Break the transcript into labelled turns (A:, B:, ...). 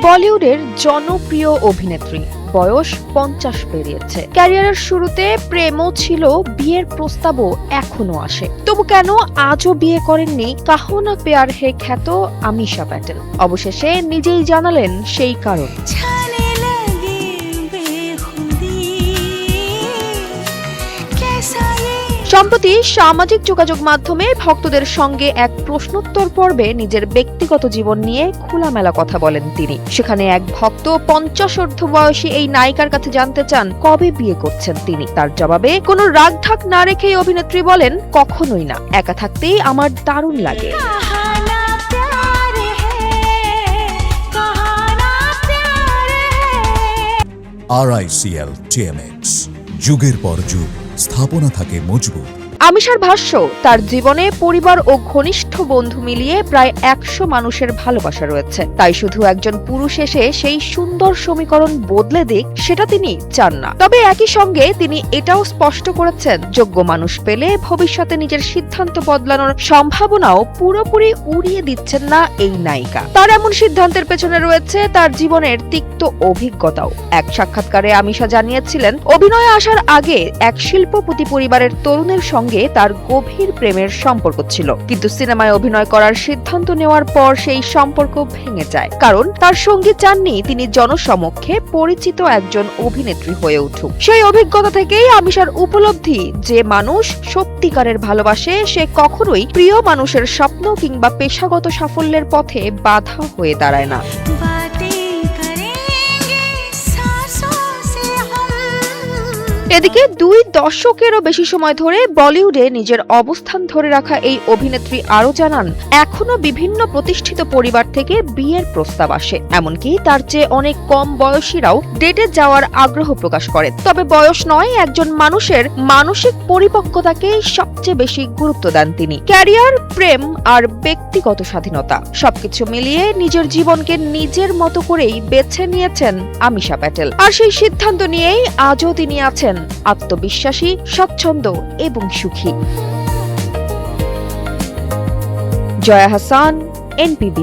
A: বলিউডের জনপ্রিয় অভিনেত্রী, বয়স 50 পেরিয়েছে। ক্যারিয়ারের শুরুতে প্রেমও ছিল, বিয়ের প্রস্তাবও এখনো আসে। তবু কেন আজও বিয়ে করেননি কাহো না প্যার হে খ্যাত আমিশা প্যাটেল? অবশেষে নিজেই জানালেন সেই কারণ। সম্প্রতি সামাজিক যোগাযোগ মাধ্যমে ভক্তদের সঙ্গে এক প্রশ্নোত্তর পর্বে নিজের ব্যক্তিগত জীবন নিয়ে খোলামেলা কথা বলেন তিনি। সেখানে এক ভক্ত 50 বয়সী এই নায়িকার কাছে জানতে চান কবে বিয়ে করছেন তিনি। তার জবাবে কোনো রাগঢাক না রেখেই অভিনেত্রী বলেন, কখনোই না, একা থাকতেই আমার দারুণ লাগে।
B: RICL TMX, যুগের পর যুগ স্থাপনা থাকে মজবুত।
A: আমিশার ভাষ্য, তার জীবনে পরিবার ও ঘনিষ্ঠ বন্ধু মিলিয়ে প্রায় 100 মানুষের ভালোবাসা রয়েছে। তাই শুধু একজন পুরুষ এসে সেই সুন্দর সমীকরণ বদলে দিক, সেটা তিনি চান না। তবে একই সঙ্গে তিনি এটাও স্পষ্ট করেছেন, যোগ্য মানুষ পেলে ভবিষ্যতে নিজের সিদ্ধান্ত বদলানোর সম্ভাবনাও পুরোপুরি উড়িয়ে দিচ্ছেন না এই নায়িকা। তার এমন সিদ্ধান্তের পেছনে রয়েছে তার জীবনের তিক্ত অভিজ্ঞতাও। এক সাক্ষাৎকারে আমিশা জানিয়েছিলেন, অভিনয়ে আসার আগে এক শিল্পপতি পরিবারের তরুণের সঙ্গে তার গভীর প্রেমের সম্পর্ক ছিল, কিন্তু সিনেমায় অভিনয় করার সিদ্ধান্ত নেওয়ার পর সেই সম্পর্ক ভেঙে যায়, কারণ তার সঙ্গী চাননি তিনি জনসমক্ষে পরিচিত একজন অভিনেত্রী হয়ে উঠুক। সেই অভিজ্ঞতা থেকেই আমিশার উপলব্ধি, যে মানুষ সত্যিকারের ভালোবাসে সে কখনোই প্রিয় মানুষের স্বপ্ন কিংবা পেশাগত সাফল্যের পথে বাধা হয়ে দাঁড়ায় না। এদিকে 2 দশকেরও বেশি সময় ধরে বলিউডে নিজের অবস্থান ধরে রাখা এই অভিনেত্রী আরো জানান, এখনো বিভিন্ন প্রতিষ্ঠিত পরিবার থেকে বিয়ের প্রস্তাব আসে। এমনকি তার চেয়ে অনেক কম বয়সীরাও ডেটে যাওয়ার আগ্রহ প্রকাশ করে। তবে বয়স নয়, একজন মানুষের মানসিক পরিপক্কতাকে সবচেয়ে বেশি গুরুত্ব দেন তিনি। ক্যারিয়ার, প্রেম আর ব্যক্তিগত স্বাধীনতা সবকিছু মিলিয়ে নিজের জীবনকে নিজের মতো করেই বেছে নিয়েছেন আমিশা প্যাটেল। আর সেই সিদ্ধান্ত নিয়েই আজও তিনি আছেন আত্মবিশ্বাসী, স্বচ্ছন্দ এবং সুখী। জয়া হাসান, NPB।